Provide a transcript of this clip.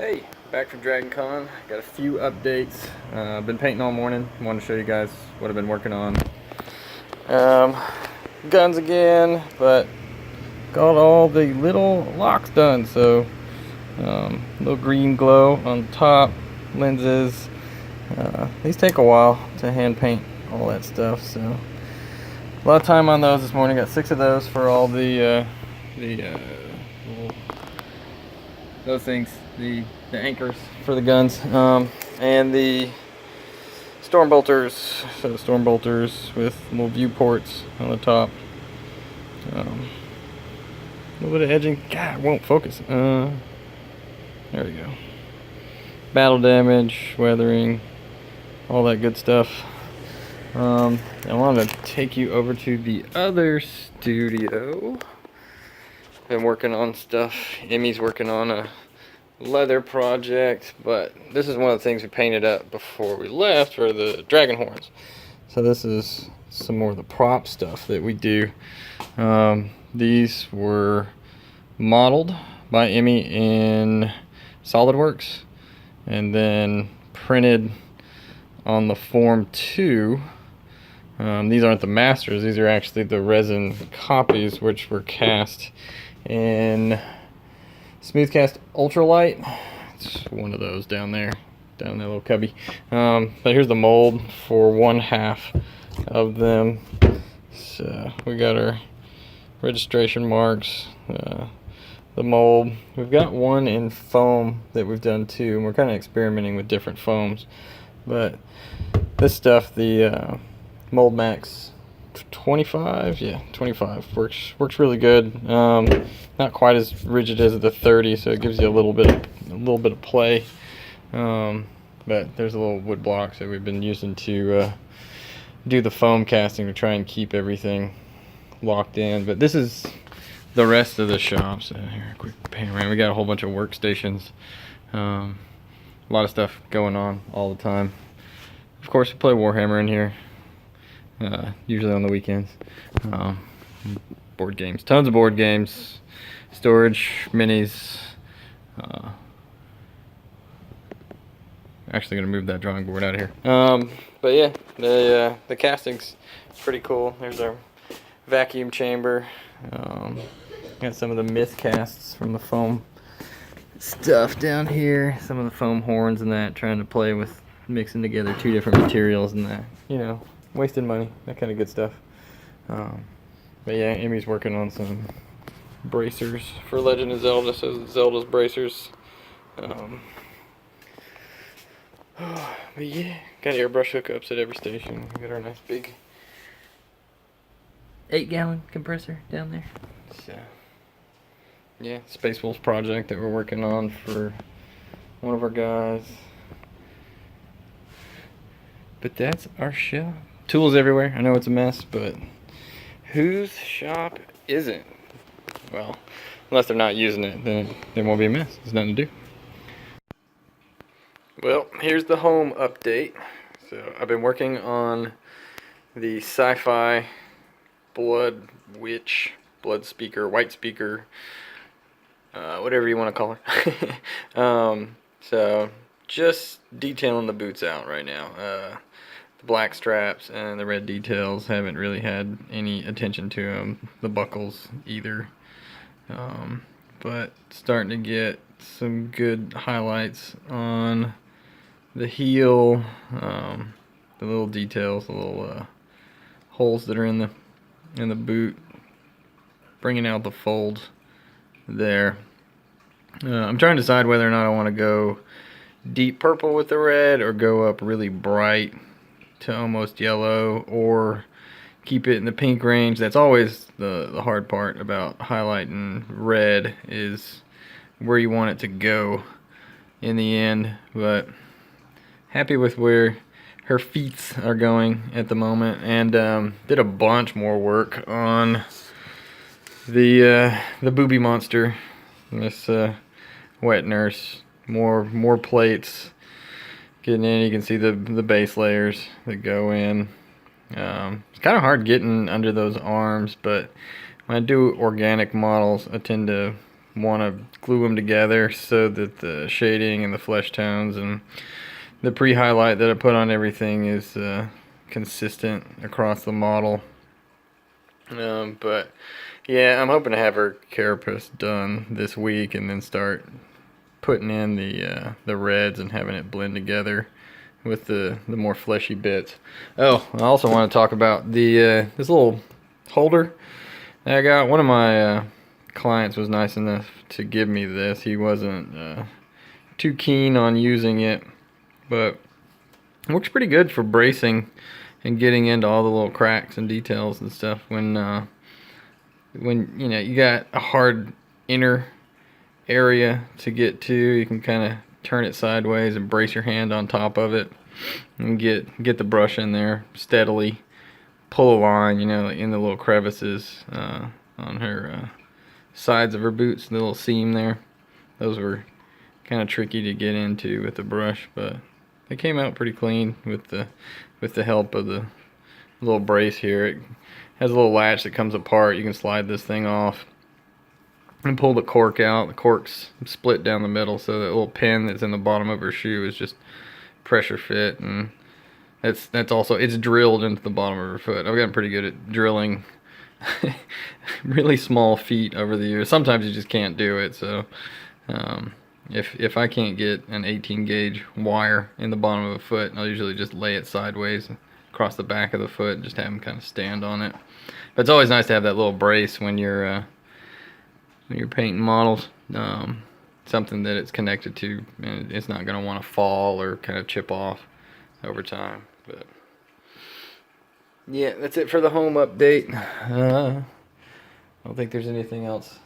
Hey, back from Dragon Con. Got a few updates. Been painting all morning. Wanted to show you guys what I've been working on. Guns again, but got all the little locks done. So, little green glow on the top, lenses. These take a while to hand paint all that stuff. So, a lot of time on those this morning. Got 6 of those for all the those things, the anchors for the guns, and the storm bolters. So the storm bolters with little viewports on the top. A little bit of edging. God, it won't focus. There we go. Battle damage, weathering, all that good stuff. I wanted to take you over to the other studio. Been working on stuff. Emmy's working on a leather project, but this is one of the things we painted up before we left for the dragon horns. So this is some more of the prop stuff that we do. These were modeled by Emmy in SolidWorks and then printed on the Form 2. These aren't the masters, these are actually the resin copies, which were cast in smooth cast ultralight. It's one of those down there, down in that little cubby. But here's the mold for 1/2 of them. So we got our registration marks, the mold. We've got one in foam that we've done too, and we're kind of experimenting with different foams. But this stuff, the Mold Max 25, yeah, 25 works really good. Not quite as rigid as the 30, so it gives you a little bit of play. But there's a little wood blocks that we've been using to do the foam casting to try and keep everything locked in. But this is the rest of the shop. So here, quick pan around. We got a whole bunch of workstations. A lot of stuff going on all the time. Of course, we play Warhammer in here. Usually on the weekends. Board games, tons of board games, storage, minis. Actually gonna move that drawing board out of here. But yeah, the casting's pretty cool. There's our vacuum chamber. Got some of the miscasts from the foam stuff down here. Some of the foam horns and that, trying to play with mixing together 2 different materials and that, you know, wasting money, that kind of good stuff. But yeah, Emmy's working on some bracers for Legend of Zelda, so Zelda's bracers. But yeah, got airbrush hookups at every station. We got our nice big 8-gallon compressor down there. So yeah, Space Wolves project that we're working on for one of our guys. But that's our shop. Tools everywhere. I know it's a mess, but whose shop isn't? Well, unless they're not using it, then it won't be a mess. There's nothing to do. Well, here's the home update. So I've been working on the sci-fi blood speaker, white speaker, whatever you want to call her. So just detailing the boots out right now. The black straps and the red details, haven't really had any attention to them. The buckles either. But starting to get some good highlights on the heel, the little details, the little holes that are in the boot, bringing out the folds there. I'm trying to decide whether or not I want to go deep purple with the red or go up really bright to almost yellow, or keep it in the pink range. That's always the hard part about highlighting red, is where you want it to go in the end. But happy with where her feet are going at the moment, and did a bunch more work on the booby monster, this wet nurse. More plates getting in. You can see the base layers that go in. It's kind of hard getting under those arms, but when I do organic models, I tend to want to glue them together so that the shading and the flesh tones and the pre-highlight that I put on everything is consistent across the model. But yeah, I'm hoping to have her carapace done this week and then start putting in the reds and having it blend together with the more fleshy bits. Oh, I also want to talk about the this little holder that I got. One of my clients was nice enough to give me this. He wasn't too keen on using it, but it works pretty good for bracing and getting into all the little cracks and details and stuff when you know you got a hard inner area to get to. You can kind of turn it sideways and brace your hand on top of it and get the brush in there steadily, pull a line, you know, in the little crevices on her sides of her boots, the little seam there. Those were kind of tricky to get into with the brush, but they came out pretty clean with the help of the little brace here. It has a little latch that comes apart. You can slide this thing off and pull the cork out. The cork's split down the middle, so that little pin that's in the bottom of her shoe is just pressure fit, and that's also, it's drilled into the bottom of her foot. I've gotten pretty good at drilling really small feet over the years. Sometimes you just can't do it, so if I can't get an 18 gauge wire in the bottom of a foot, I'll usually just lay it sideways across the back of the foot and just have them kind of stand on it. But it's always nice to have that little brace when you're painting models, something that it's connected to, and it's not going to want to fall or kind of chip off over time. But yeah, that's it for the home update. I don't think there's anything else